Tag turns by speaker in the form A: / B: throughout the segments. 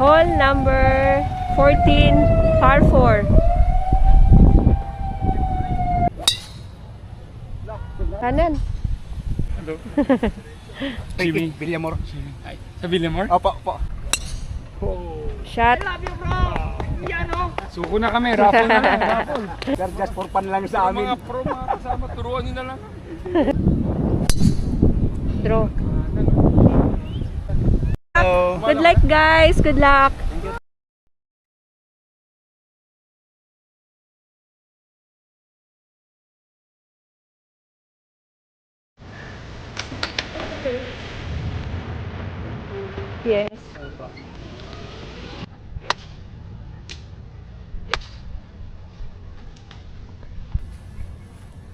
A: Hole number 14, par 4. Kanan.
B: Hello.
C: Jimmy Villamor.
B: Ay, sa Villamor?
C: Opo, opo.
A: Shot.
B: Suko na kami, raffle na lang, raffle.
C: Sir, just for fun lang sa amin.
B: Mga pro, mga kasama, turuan nyo na lang.
A: Draw.
C: Hello.
A: Good luck guys. Good luck. Yes.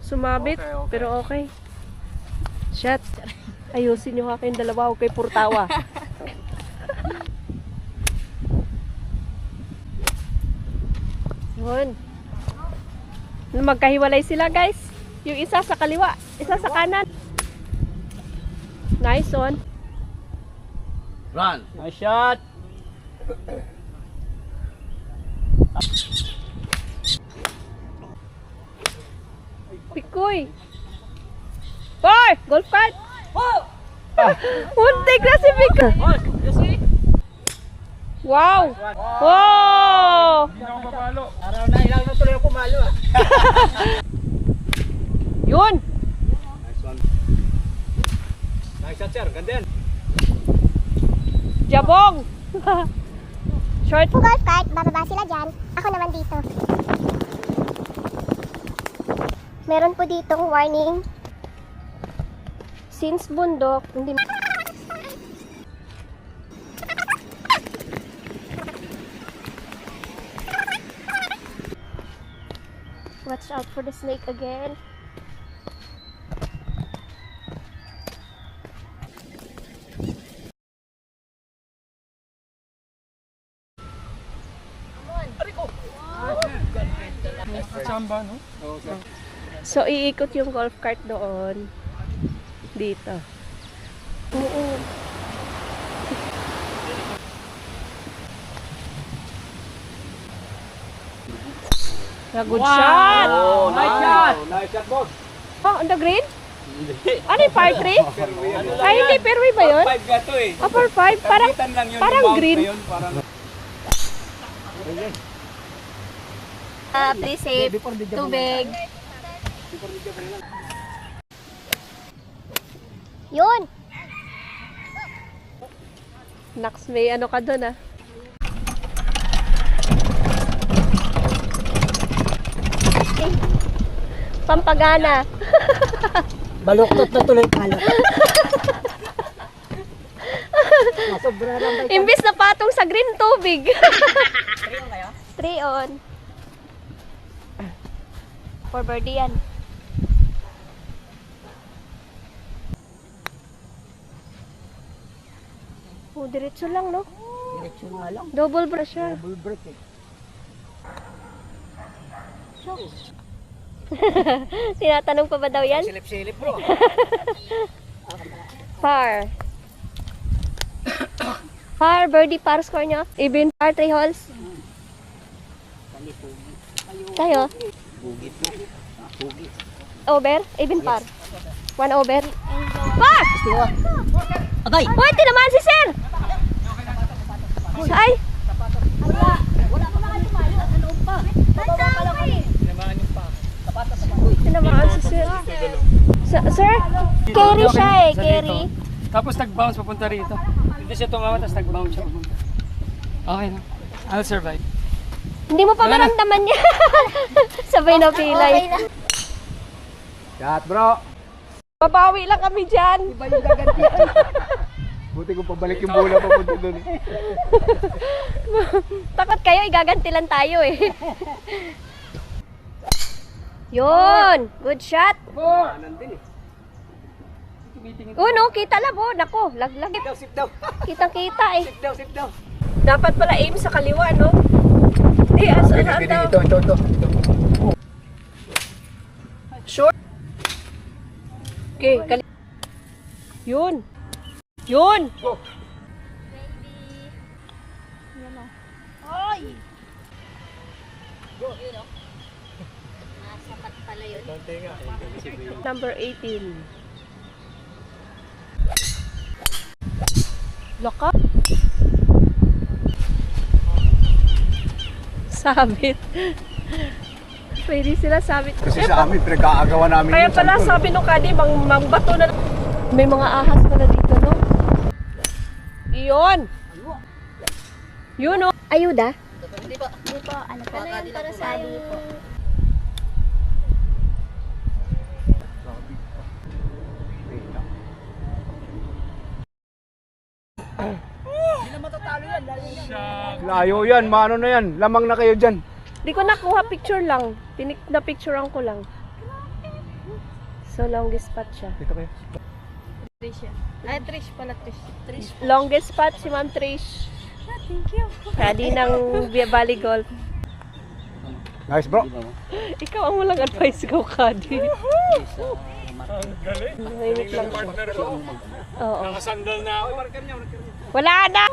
A: Sumabit,
B: Okay.
A: pero okay. Shot. Ayusin nyo kayong dalawa, huwag kayo purtawa. Yun. Magkahiwalay sila guys. Yung isa sa kaliwa, isa sa kanan. Nice one.
C: Run.
B: Nice shot.
A: Pikoy. Boy! Golf cart! Muntik na si Pikoy. Wow! Wow!
B: Hindi na ako papalo.
C: Araw na, ilang na tuloy ako pumalo ah.
A: Yun!
C: Nice one. Nice shot, sir. Ganda yan.
A: Jabong! Short.
D: Kung golf cart, bababa sila dyan. Ako naman dito. Meron po ditong warning.
A: Since bundok, hindi... Watch out for the snake again.
B: Samba, no?
C: Oo, sir.
A: So, iikot yung golf cart doon. Dito. Oo. Good shot!
C: Oh, nice shot. Nice shot, boss.
A: Oh, on the green? Ano yung par 3? Ay, hindi. Fairway ba yun?
C: 5 gato eh.
A: Oh, par 5? Parang,
C: Kapitan lang yun,
A: parang
C: yung bounce
A: green.
C: na yun, parang...
D: Please safe. Tubig. Yun.
A: Nax, may ano ka doon ah. Pampagana.
E: Baluktot na tuloy pala. Sobra lang ba?
A: Imbis na patong sa green tubig. 3 on. For birdie yan. Oh, diretso lang, no?
E: Diretso nga lang.
A: Double brush siya.
E: Double break eh.
A: Tinatanong pa ba daw yan?
C: Silip-silip, bro.
A: Par. Par, birdie, par score nyo. Even par, 3 holes. Tayo.
C: Bugit na. Bugit.
A: Over, even par. 1 over. Par!
E: Agay!
A: Pwede naman si sir! Ay! Tinamaan si sir. Sir? Carry siya eh, carry.
B: Tapos nag-bounce papunta rito. Hindi siya tumawa, tapos nag-bounce siya papunta. Okay na. I'll survive.
A: Hindi mo pa maramdaman niya. Sabay na pilay.
C: Shot, bro.
A: Babawi lang kami dyan.
C: Iba yung gagantihan. Buti kung pabalik yung bola papunta doon.
A: Takot kayo, igaganti lang tayo eh. Yun! Good shot!
C: Kanan din eh.
A: Oh no, kita lang oh. Nako, laglag.
C: Sit down.
A: Kitang-kita eh.
C: Sit down.
A: Dapat pala aim sa kaliwa, no? Eh, saan daw?
C: Ito.
A: Short. Okay, Yun. Yun. Number 18. Loka? Sabit. Pwede sila sabit.
C: Kasi sa amin, pinag-aagawa namin
A: Kaya
C: yun,
A: pala
C: Santol.
A: sabi nung kadi, mang bato na. May mga ahas pala dito, no? Iyon! Yun, no?
D: Ayuda? Hindi po. Ano po? Para sa po.
C: Layo yan, maano na yan. Lamang na kayo dyan.
A: Di ko nakuha picture lang. Na-picturean ko lang. So, longest spot siya.
C: Dito kayo.
A: Longest spot si Ma'am Trish. Thank you. Kadi ng Via Valley Golf.
C: Nice bro.
A: Ikaw ang walang advice ko, Kadi. Mahimik lang siya. Oo.
C: Nakasandal na ako.
A: Wala na!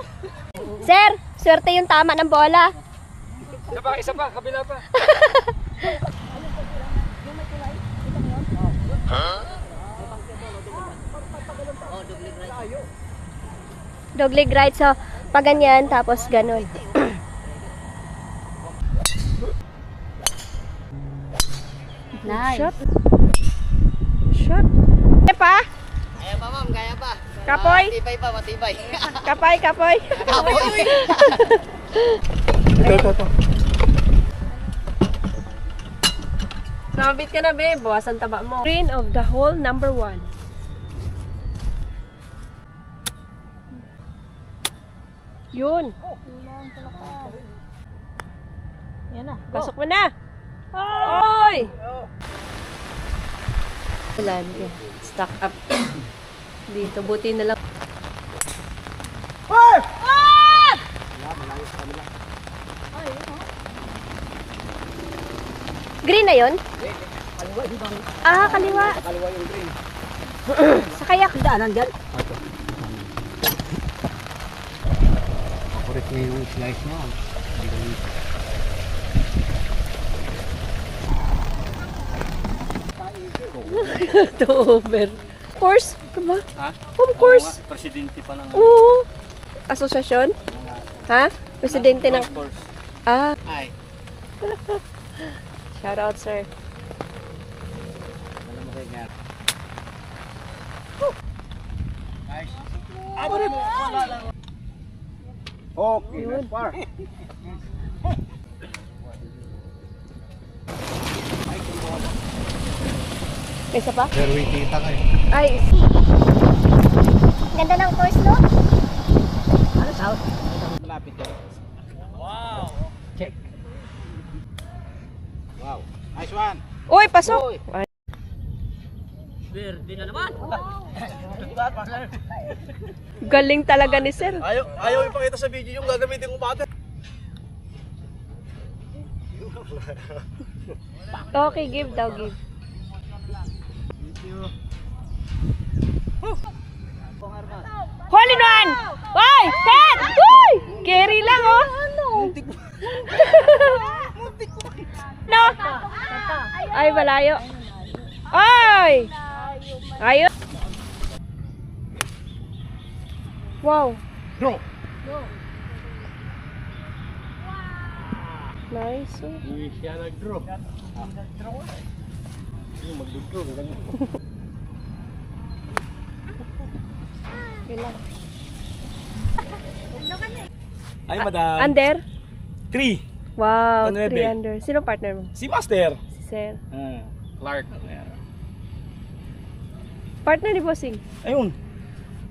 D: Sir, swerte yung tama ng bola.
B: Isa pa, kabila pa.
D: Dogleg right, so pag ganyan, tapos ganun. Nice.
A: Shot. Shot. Kaya pa?
E: Kaya pa ma'am, kaya pa.
A: Kapoy?
E: Matibay pa, matibay.
A: Kapoy, kapoy.
C: Ito.
A: Nakabit ka na, babe. Bawasan taba mo. Green of the hole, number 1. Yun. Yan na. Pasok mo na. Oy! Wala na. Stuck up. Dito, buti na lang.
D: Green na yun? Ah, kaliwa.
C: Kaliwa yung green.
D: Sa kayak.
E: Daanan dyan.
C: Kulit niya yung slice mo.
A: Ito over. Course? Ito ba?
B: Ha?
A: Home course?
B: Presidente pa lang.
A: Oo. Asosasyon? Ha? Presidente ng...
B: Course.
A: Ah,
B: Ay.
A: shout out, sir.
C: Okay, that's far.
A: May isa pa?
C: Pero kita kayo.
A: Ay,
D: Ganda ng course, no?
E: Ano south?
C: Malapit ka.
E: Check.
C: Wow. Nice one.
A: uy, pasok! Ay,
E: Verde na naman.
A: galing talaga ni sir.
C: Ayaw ipakita sa video yung gagamitin kong bata.
A: Okay, give daw, give. Hole in one! Uy! Ted! Uy! Carry lang, oh! No! Ay, malayo. Ay! Ayun! Wow!
C: Bro.
A: Nice, oh.
C: Hindi siya nag-draw. Yung mag-draw. Ay, madam.
A: Under?
C: 3.
A: Wow,
C: Ano,
A: 3
C: Bebe?
A: under. Sino partner mo?
C: Si Master.
A: Si Sir.
C: Clark.
A: Partner ni Bossing.
C: Ayun.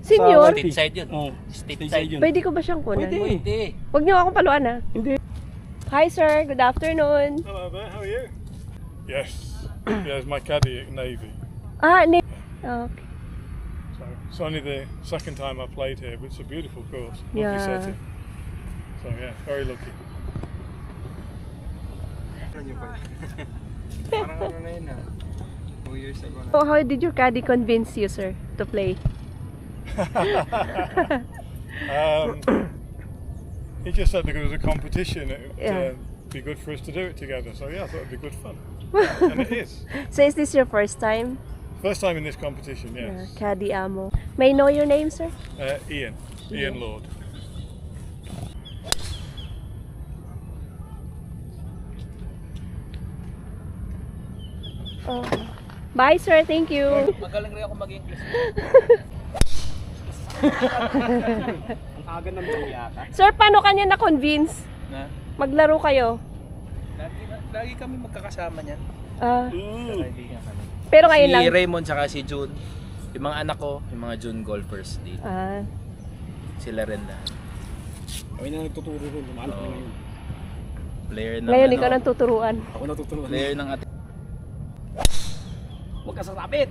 A: Senior?
C: State side yun. Oh, state side yun.
A: Pwede ko ba siyang kunan?
C: Pwede.
A: Huwag niyo akong paluan, ha?
C: Hindi.
A: Hi, sir. Good afternoon.
F: Hello there, how are you? Yes, yeah, it's my caddy at Navy.
A: Ah, okay.
F: So it's only the second time I played here, but it's a beautiful course. Lovely
A: Yeah.
F: setting. So yeah, very lucky.
C: Parang ano na yun 2 years ago na.
A: So, how did your caddy convince you, sir, to play?
F: Um, He just said because it was a competition, it would
A: Yeah.
F: be good for us to do it together. So yeah, I thought it'd be good fun. And it is.
A: So is this your first time?
F: First time in this competition, yes.
A: Caddy Amo. May I know your name, sir?
F: Ian Lord.
A: Oh. Bye, sir. Thank you.
C: Magaling rin ako mag-English. Ang aga ng yata.
A: Sir, paano kanya na-convince?
C: Na?
A: Maglaro kayo?
G: Lagi kami magkakasama niyan.
A: Ah,
G: Kaibigan kami.
A: pero ngayon
G: Si
A: lang.
G: Raymond tsaka si June. Yung mga anak ko, yung mga June golfers dito.
A: Ah,
G: Sila rin na.
C: Kami na nagtuturo rin. Lumahan ko ngayon.
G: Player ng
A: ngayon ikaw nang tuturuan.
C: Ako natuturuan.
G: Player ng ating
C: Huwag ka sasabit.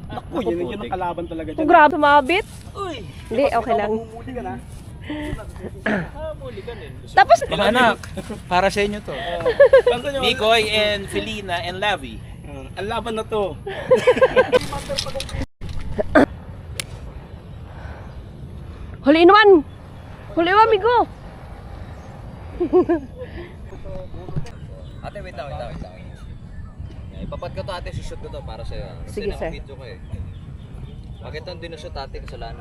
C: Naku, yun ang kalaban talaga
A: Oh,
C: dyan.
A: grabe, tumabit.
C: Uy!
A: Hindi, okay lang.
C: Mamumuli ka na. Mamumuli ka rin.
A: Tapos,
G: mga anak. Para sa inyo to. Mikoy and Felina and Lavi.
C: Ang laban na to.
A: huli in one. Huli in one, amigo.
E: Ate, wait lang. Ipapat ko to ate, shoot ko to para sa'yo.
A: Sige, sir.
E: Video ko eh. Bakit ang dinushoot ate, kasalanan?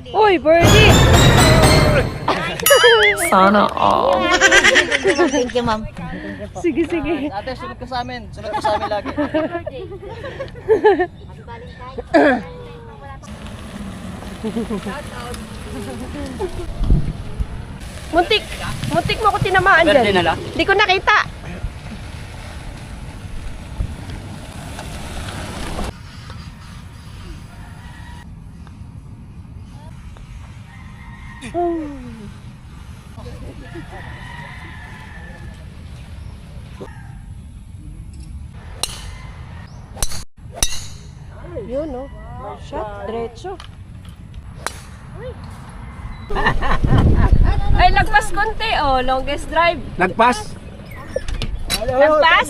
A: Uy, birdie.
H: Thank you, ma'am.
A: Sige, sige.
E: Ate, sunod ka sa amin. Sunod ka sa amin lagi.
A: Muntik mo ako tinamaan dyan.
C: Verde na lang?
A: Di ko nakita. Yun, no? Shot, diretso. Ay, lagpas konti. Oh, longest drive.
C: Nagpas?
A: Lagpas?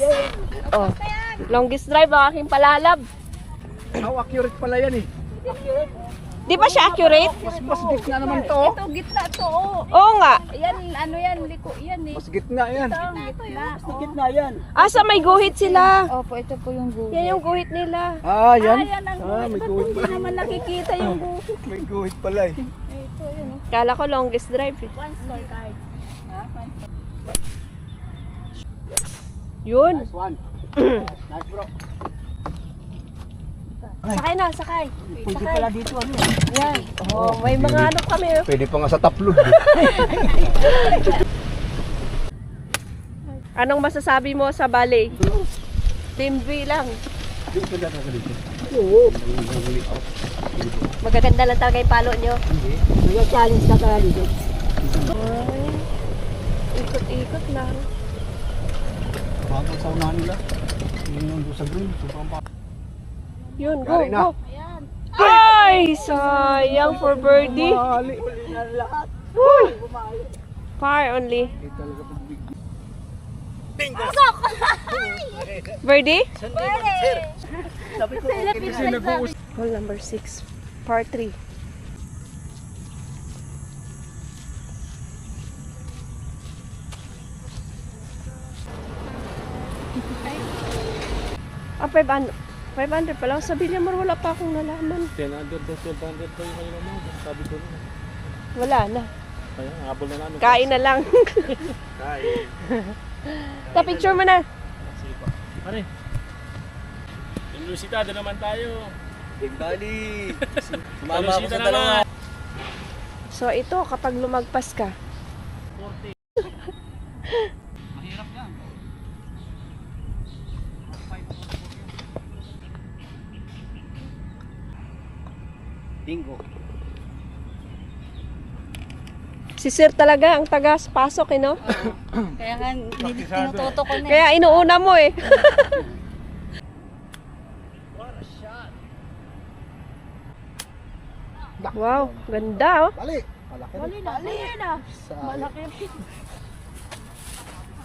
A: Oh, longest drive ang aking palalab.
C: How accurate pala yan eh.
A: Di ba siya accurate?
C: Mas gitna naman to.
H: Ito, gitna to. Oh.
A: Oo nga.
H: Yan, ano yan, liko yan eh.
C: Mas gitna yan.
H: Gitna.
C: Mas gitna yan.
A: Asa may guhit sila.
H: Opo, ito po yung guhit.
A: Yan yung guhit nila.
C: Ah, yan.
H: Yan ang
C: May
H: guhit.
C: guhit
H: Hindi
C: pala.
H: naman nakikita yung guhit.
C: May guhit pala eh.
H: Ito, yun oh.
A: Kala ko longest drive eh.
H: One scorecard.
A: Yun.
C: Nice one. Nice bro.
A: Sakay na, sakay.
C: Pwede pala dito ano.
A: Yan. Oh, may mga ano kami. Oh.
C: Pwede pa nga sa taplog.
A: Anong masasabi mo sa ballet? Team V lang.
D: Magaganda lang talaga yung palo nyo.
E: Nag-challenge ka kaya dito.
A: Ay, ikot-ikot lang.
C: Bago sa unahan nila. Yun yung doon sa green. Sobrang pa.
A: Yun, go,
C: Yari na.
A: go. Ay, sayang for birdie.
C: Mali na lahat.
A: Uy. Par only. Birdie? Hole number 6, par 3. Ah, 500 pa lang. Sa Villamor, wala pa akong nalaman.
F: 10 to 1200 pa yung kanina mo. Sabi ko na.
A: Wala na.
F: Kaya, habol na namin.
A: Kain na lang.
F: Kain.
A: Ta-picture mo na.
F: Pare. Ilusita, doon naman tayo.
E: Big Bali. Sumama ako sa dalawa.
A: So ito, kapag lumagpas ka,
C: Mahirap yan. Bingo.
A: si Sir talaga ang tagas-pasok, no?
H: Kaya nga, tinututo ko na eh.
A: Kaya inuuna mo eh. Wow, ganda oh.
C: Bali. Malaki.
H: Bali na, bali na. Malaki.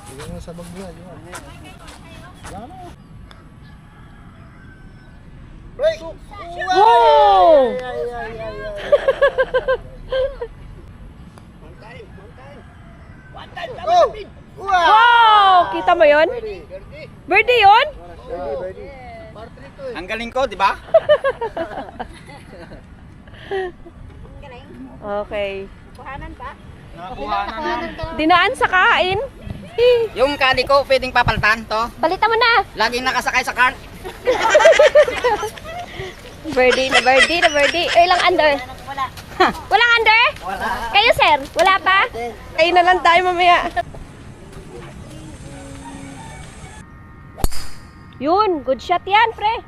C: Sige nga sa bagla. Yan.
A: Wow! Wow! Kita mo yon? Birdie yun?
G: Ang galing ko, di ba?
A: Okay.
H: Kuhanan pa.
A: Dinaan sa kain.
G: Yung kadi ko, pwedeng papalitan to.
D: Palitan mo na.
G: Laging nakasakay sa cart.
D: Birdie na birdie na birdie. Ilang under?
H: Wala.
D: Walang under? Wala. Kayo, sir? Wala pa?
A: Kain na lang tayo mamaya. Yun, good shot yan, pre.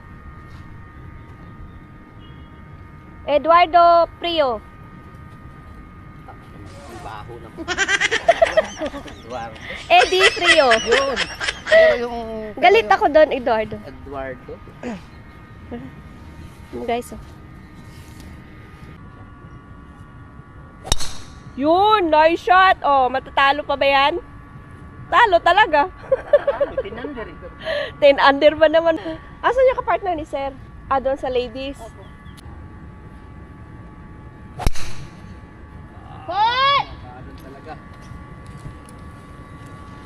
A: Eduardo Prio.
E: Baho na.
A: Eddie Prio.
E: Yun. Pero yung
A: Galit ako doon, Eduardo.
E: Eduardo.
A: Guys, oh. Yun, nice shot. Oh, matatalo pa ba yan? Talo talaga.
G: 10 under eh.
A: 10 under ba naman? Asan yung kapartner ni Sir? Ah, doon sa ladies.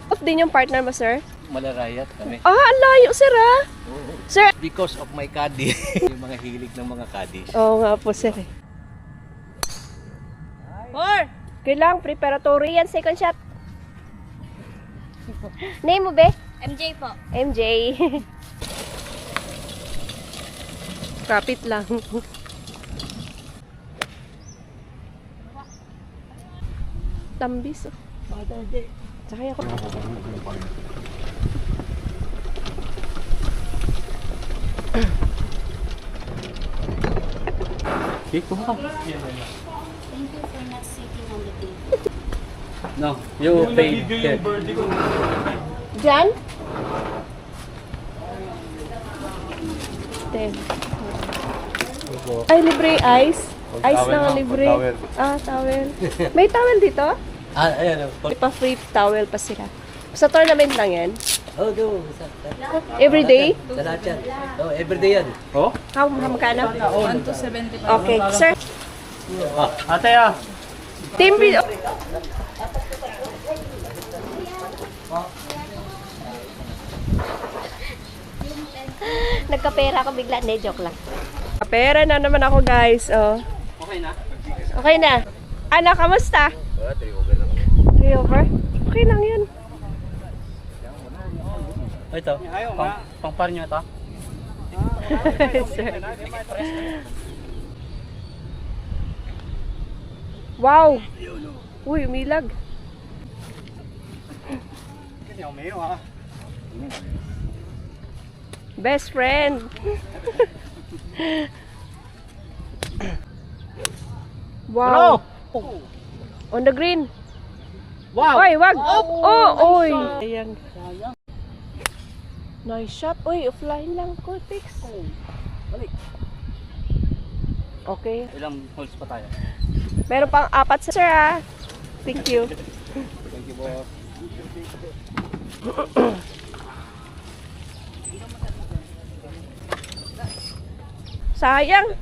A: Off din yung partner mo, Sir?
E: Malarayat kami.
A: Ah, ang layo, Sir, ah. Sir.
E: Because of my caddy. Yung mga hilig ng mga caddies.
A: Oo nga po, Sir. Kailangan preparatory yan, second shot.
D: Name mo, be?
H: MJ po.
A: MJ. Kapit lang. Tambis, oh. Sakay ako.
B: Thank you
H: Thank you for not sitting on the table.
B: No, you pay. Okay.
A: Diyan? 10. Ay, libre ice. Ice na nga libre. Ah, towel. May towel dito?
E: Ayan.
A: Pa-free towel pa sila. Sa tournament lang yan?
E: Oh, go.
A: Every day?
E: Sa lahat yan. Oh, everyday yan.
B: Oh?
A: How magkano? 1 to 75. Okay, sir.
B: Ate ah.
A: Team video.
D: Nagkapera ako bigla. Hindi, joke lang.
A: Pera na naman ako, guys. Oh.
B: Okay na?
A: Okay na. Ana, kamusta? 3 over? Okay lang yun.
B: Ito. Pang-par nyo ito.
A: Sir. Wow! Uy, umilag. Best friend. Wow. On the green.
B: Wow!
A: Oy, wag. Oh, oy. Ayan. Nice shot. Uy, offline lang ko, fix.
B: Balik.
A: Okay.
B: Ilang holes pa tayo?
A: Meron pang 4 sir, ah. Thank you.
B: Thank you, boss.
A: Sayang.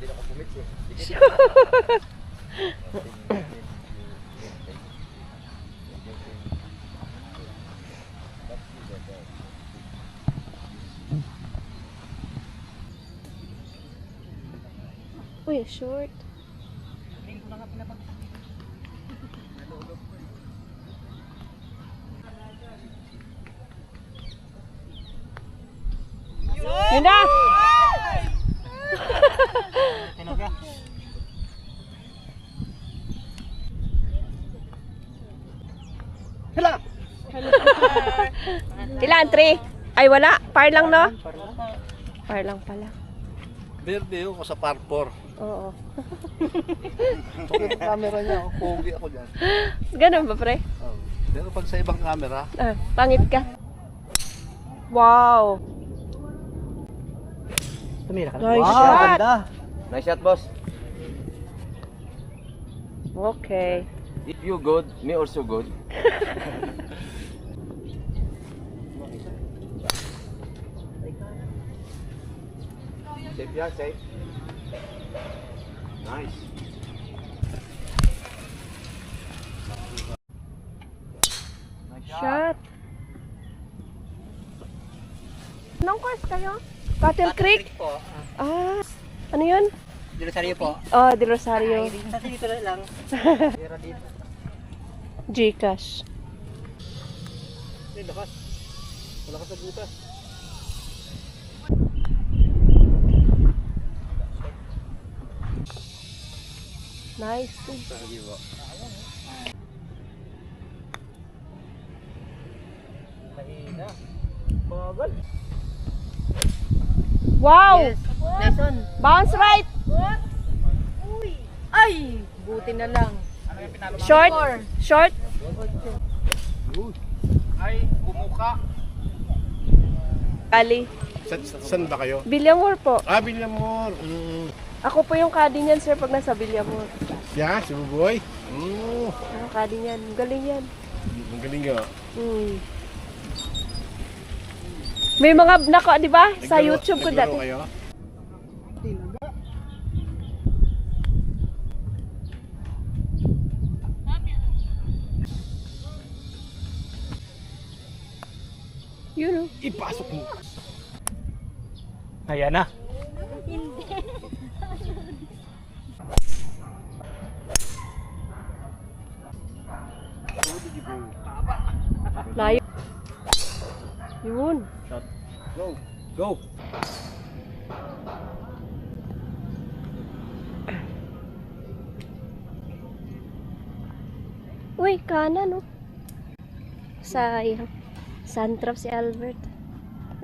A: Uy, short. Yun na! Ilan? 3? Ay, wala. Par lang, no? Par lang pala.
E: Verde ako sa parpor.
A: Oo.
E: Pag yung camera niya, pogi ako dyan.
A: Ganun ba, pre?
E: Oh. Pero pag sa ibang camera,
A: Ah, pangit ka. Wow! Nice shot!
E: nice shot, boss.
A: Okay.
E: If you good, me also good. Safe yan, safe. Nice.
A: Shot. Anong course kayo? Cattle Creek?
E: po.
A: Ah, ano yun?
E: Di Rosario po.
A: Oh, Di Rosario.
E: Kasi dito na lang. Pero dito.
A: Gcash.
C: Lakas. Wala ka sa butas.
A: Nice.
E: Mahina.
A: Wow!
D: Lesson.
A: Bounce right!
D: Ay! Buti na lang.
A: Short? Short?
C: Ay, bumuka.
A: Ali.
F: Saan ba kayo?
A: Villamor po.
F: Villamor.
A: Ako po yung caddy niyan, sir, pag nasa Villamor.
F: Yeah, si Buboy.
A: Ang caddy niyan. Galing yan.
F: Ang galing nga.
A: May mga, di ba? Sa YouTube ko dati.
F: Kayo?
A: Yun o.
F: Ipasok mo.
C: Ayan na.
A: Layo. Yun.
C: Go. Go.
D: Uy, kanan, no? Sayang. Suntrap si Albert.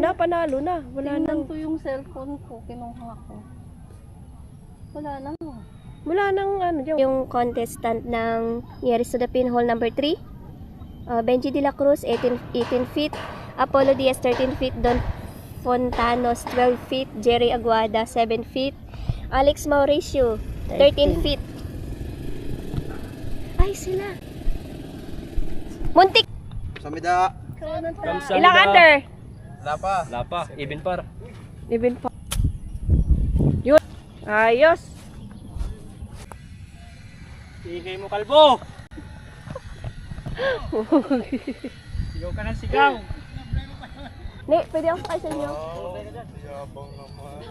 A: Panalo na. Wala nang,
H: Tingnan ko yung cellphone ko, kinuha ko. Wala lang.
A: wala nang ano dyan.
D: Yung contestant ng Nearest to the Pin, hole number 3. Benji De La Cruz, 18 feet. Apollo Diaz, 13 feet. Don Fontanos, 12 feet. Jerry Aguada, 7 feet. Alex Mauricio, 13 feet. Ay, sila. Muntik!
E: Samida.
A: Ilang under?
E: Lapa.
C: Lapa. Even par.
A: Even pa. Yun. Ayos.
C: Tigay mo kalbo. Sigaw ka ng sigaw.
A: Ne, pwede ako sakay sa inyo.
F: Yabang naman.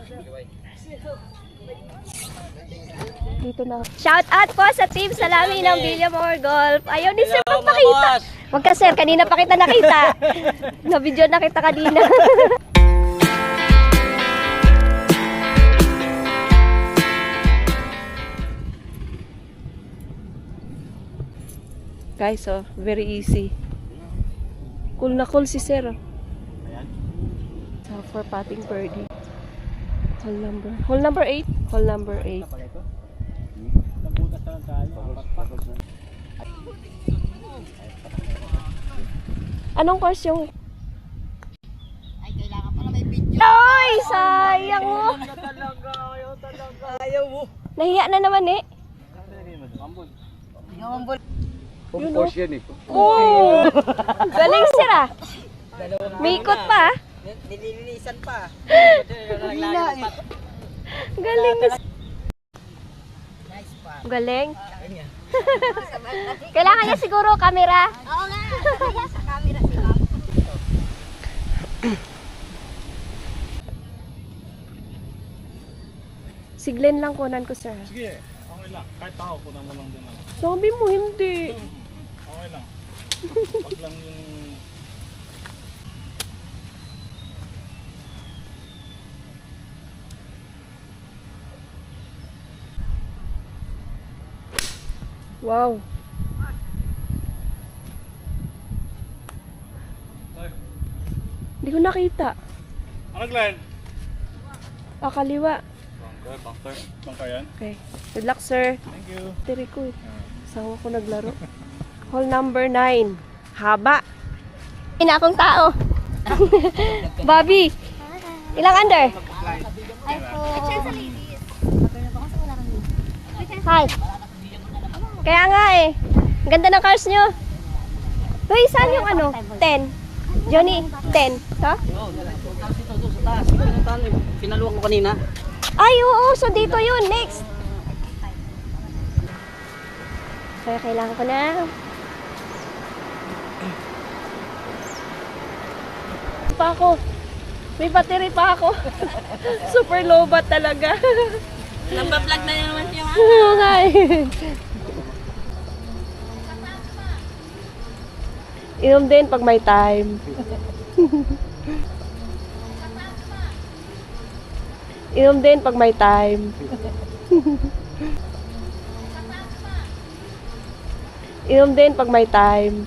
A: Dito na.
D: Shout out po sa team Salami ng Villamor Golf. Ayaw ni Sir magpakita. Wag ka Sir, kanina pa kita nakita. Na-video na kita kanina.
A: Guys, oh, very easy. Cool na cool si Sir. So, for patting birdie. Hole number 8. Hole number 8. Anong course yung?
H: Ay, kailangan pala may video.
D: Ay, sayang mo.
E: Ayaw mo.
D: Nahiya na naman eh.
C: Home course yan eh.
D: Oo. Galing Sir ah. May ikot pa ah.
E: Nililinisan pa.
D: Galing na. Galing. Kailangan niya siguro camera.
H: Oo nga, kaya sa camera si Ma'am.
A: Si Glenn lang kunan ko, Sir.
F: Sige, okay lang. Kahit ako, kunan mo lang din.
A: Sabi mo, hindi.
F: Okay lang. Wag lang yung...
A: Wow. Hindi ko nakita.
F: Ano, Glenn?
A: Kaliwa.
F: Bangka yan?
A: Okay. Good luck, Sir.
F: Thank you.
A: Tiri ko. Sawa ko naglaro. Hole number 9. Haba.
D: Ina akong tao. Bobby. Ilang under?
H: Ay po.
D: Hi. Kaya nga eh. Ang ganda ng cars nyo. Hoy, saan yung ano? 10. Johnny, 10. Ito?
E: Pinaluwa ko kanina.
D: Ay, oo. So, dito yun. Next. Kaya kailangan ko na.
A: pa ako. May battery pa ako. Super low bat talaga.
H: Nagpa-vlog na naman yung
A: Oo nga eh. Inom din pag may time. Inom din pag may time. Inom din pag may time.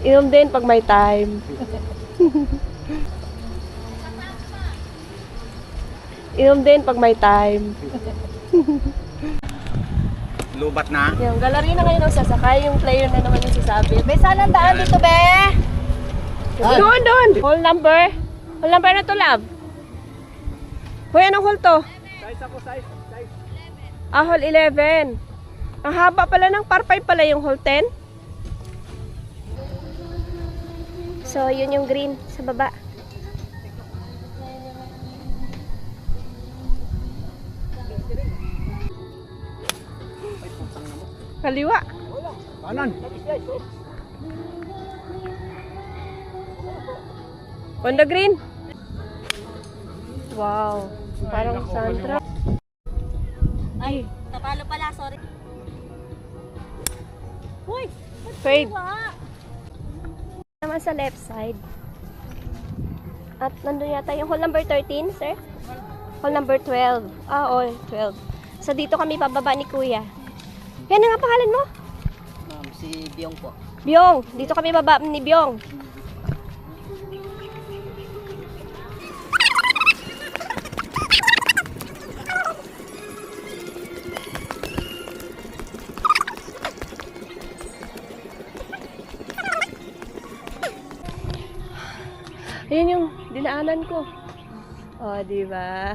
A: Inom din pag may time. Inom din pag may time.
E: Lubat na.
A: Yung gallery na ngayon ang sasakay, yung player na naman yung sasabi.
H: May sanang daan dito, be!
A: Doon, doon! Hall number? Hall number na to, love? Hoy, anong hall to?
C: Size ako, size.
A: Ah, hall 11. Ang haba pala ng par 5 pala yung hall 10.
D: So, yun yung green sa baba.
A: Kaliwa.
C: Kanan.
A: On the green. Wow. Parang Sandra.
H: Ay, napalo pala, sorry. Uy!
A: Fade.
D: Naman sa left side. At nandun yata yung hall number 13, sir? Hall number 12. Ah, oh, 12. So, dito kami pababa ni Kuya. Yan na nga pangalan mo?
E: Ma'am, si Biong po.
D: Byong. Dito kami baba ni Byong.
A: Ayan yung dinaanan ko. Oh, di ba?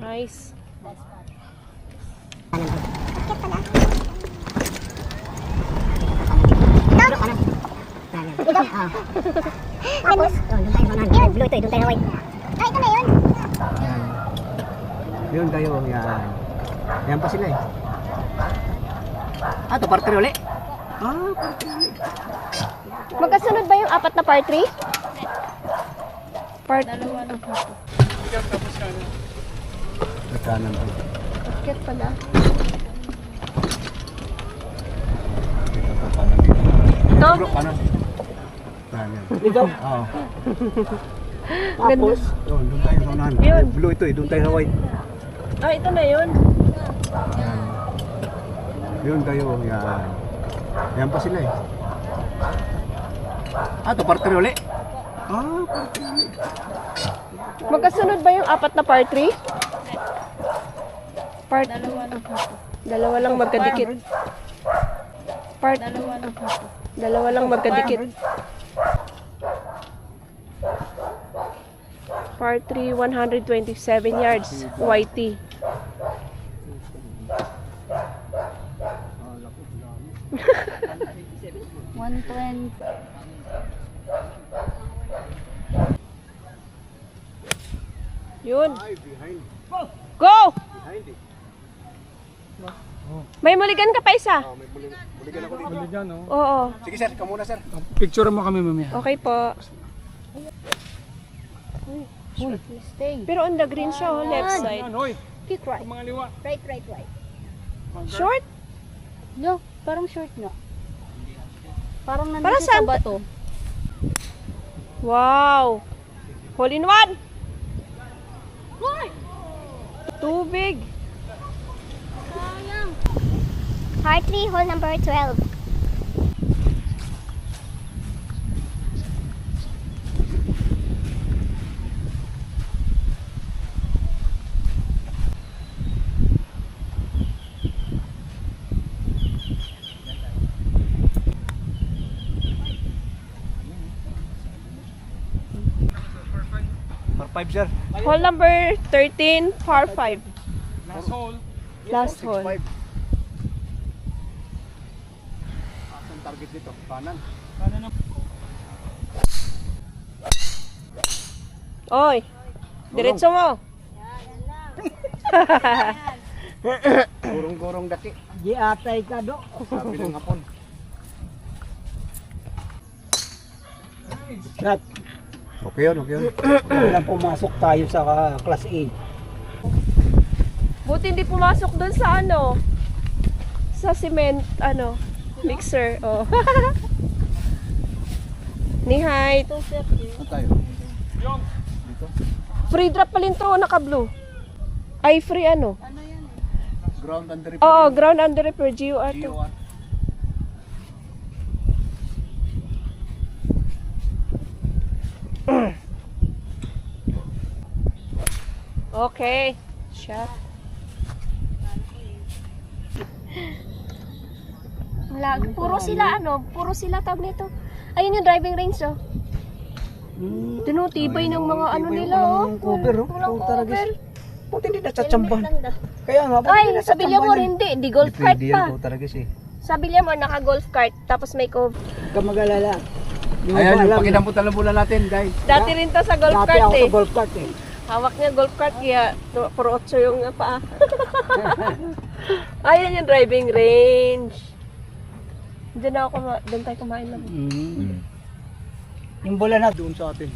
A: Nice.
D: Blue ito, doon tayo white. Ah, ito na yun.
C: Yun tayo, yan. Yan pa sila eh. Ah, to partner ulit.
D: Magkasunod ba yung apat na par 3?
A: Part
C: Kanan to.
A: Bakit pala? Ito?
C: Kanan. Kanan. Dito? Oo.
A: Tapos?
C: Doon tayo sa unahan.
A: Yun.
C: Blue ito eh, doon tayo sa white.
A: Ah, ito na yun.
C: Yun tayo, yan. Yan pa sila eh. Ah, to partner ulit. Ah, partner ulit.
A: Magkasunod ba yung apat na par 3? Part dalawa lang magkadikit. Part dalawa lang magkadikit. Par 3, 127 yards. YT. Yun.
C: Ay, behind.
A: Go!
C: Behind eh.
A: May muligan ka pa isa?
C: Oh, may buligan ako dito.
B: Dyan, oh.
A: Oo.
C: Sige sir, ikaw muna sir.
B: Picture mo kami mamaya.
A: Okay po. Pero on the green siya, oh, left side.
B: Yan, hoy.
H: Kick right.
B: Mga liwa.
H: Right, right, right.
A: Short?
H: No, parang short nga. Parang
A: Parang
H: nandito sa
A: saan?
H: bato.
A: Wow! Hole in one! Tubig!
D: Par 3, hall number 12.
C: Par 5 sir.
A: Hole number 13, par 5.
B: Last hole.
A: Last hole.
C: 6-5. Ang target dito, kanan.
A: Oy! Diretso mo!
C: Gurong-gurong daki.
B: Di atay ka do.
C: Sabi ng hapon.
B: Shot.
C: Okay yun, okay yun.
B: Walang pumasok tayo sa class A.
A: Buti hindi pumasok doon sa ano. Sa cement, ano, mixer. Oh. Ni height.
C: Saan tayo?
A: Free drop palintro, naka-blue. Ay, free ano?
C: Ground under
A: Oo, ground under repair, GUR to.
C: GOR.
A: Okay. Shot.
D: Wala, puro sila tawag nito. Ayun yung driving range, oh.
A: Tinutibay ng mga ano nila, oh.
B: Cover, oh.
D: Walang
B: Talaga.
D: cover.
B: Buti hindi natsatsambahan.
D: Helmet lang daw.
B: Kaya nga, buti
D: Ay,
B: hindi
D: sa Villamor
B: natsatsambahan.
D: hindi. Di golf cart
C: Pwede
D: pa.
C: yan po talaga siya.
D: Sa Villamor, naka-golf cart. Tapos may cover.
B: Huwag ka mag-alala. Yung
C: Ayan,
B: iba
C: yung
B: alam,
C: pakinabutan na bulan natin, guys.
A: Dati rin to sa golf
B: Dati
A: cart
B: ako
A: eh.
B: sa golf cart eh.
A: Hawak niya golf cart kaya puro 8 yung paa. Ayan yung driving range. Diyan ako doon tayo kumain lang.
B: Yung bola na
C: Doon sa atin.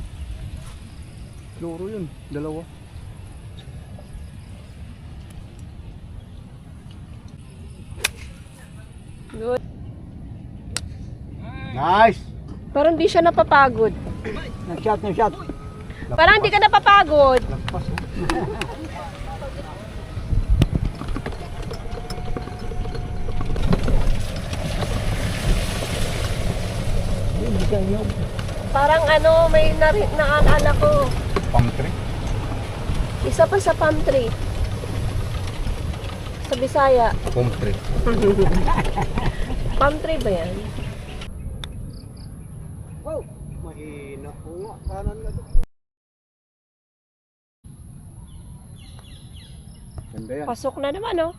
C: Loro yun, dalawa.
A: Good.
C: Nice!
A: Parang di siya napapagod.
B: nag-shot na shot.
A: Parang di ka napapagod.
C: Lagpas, oh.
A: Parang ano, may naalala ko.
C: Palm tree.
A: Isa pa sa palm tree. Sa Bisaya.
C: Palm tree.
A: Palm tree ba yan?
C: Wow! Mahina po nga. Kanan nga doon. Ganda yan.
A: Pasok na naman, oh.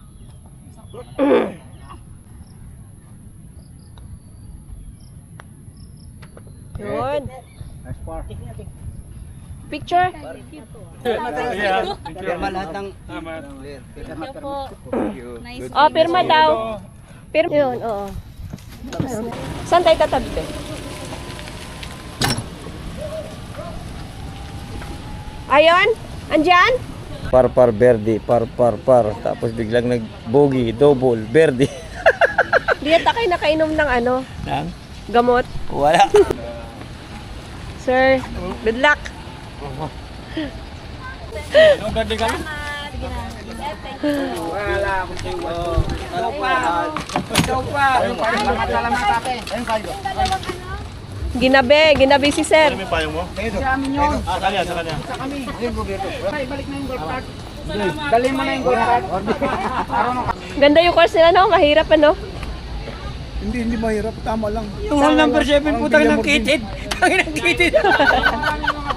A: Yun.
C: Nice par.
A: Picture?
B: Pirma lahat ng...
A: Oh, pirma daw. Pirma. Yun, oo. Saan tayo tatabi? Ayun? Andyan?
I: Par Verdi, par. Tapos biglang nag-bogey, double, Verdi.
A: Di yata kayo nakainom ng ano?
I: Nang?
A: Gamot?
I: Wala.
A: Sir, good luck.
B: Yung birthday ka? Wala akong tiwa. Ikaw pa. Salamat ate.
A: Ginabi si sir.
B: Sa amin yun. Sa kanya. Sa kami. Ay, balik na yung golf cart. Dali mo na yung golf cart.
A: Ganda yung course nila, no? Mahirap, ano?
C: Hindi mahirap. Tama lang.
B: Yung hole number 7 putang ng kitid. Tangin ng kitid.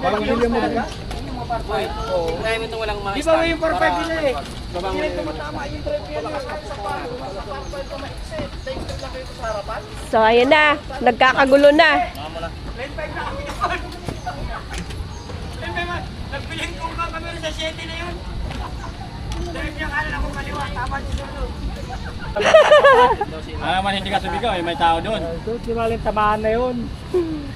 C: Parang hindi mo na.
B: Di ba yung par 5 nila eh? Hindi tumatama yung drive yan.
A: So, ayan na. Nagkakagulo na.
B: Nagpiling kong kami sa 7 na yun. Drive niya kanan ako kaliwa. Tama si Solo. Man, hindi ka sumigaw eh. May tao doon. Doon si Malin tamaan na yun.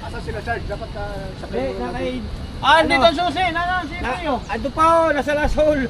C: Asa sila, Sarge? Dapat sa
B: Hindi, nakaid. Ah, dito ang susi. Nana, sino yun? Ando pa oh, nasa last hole.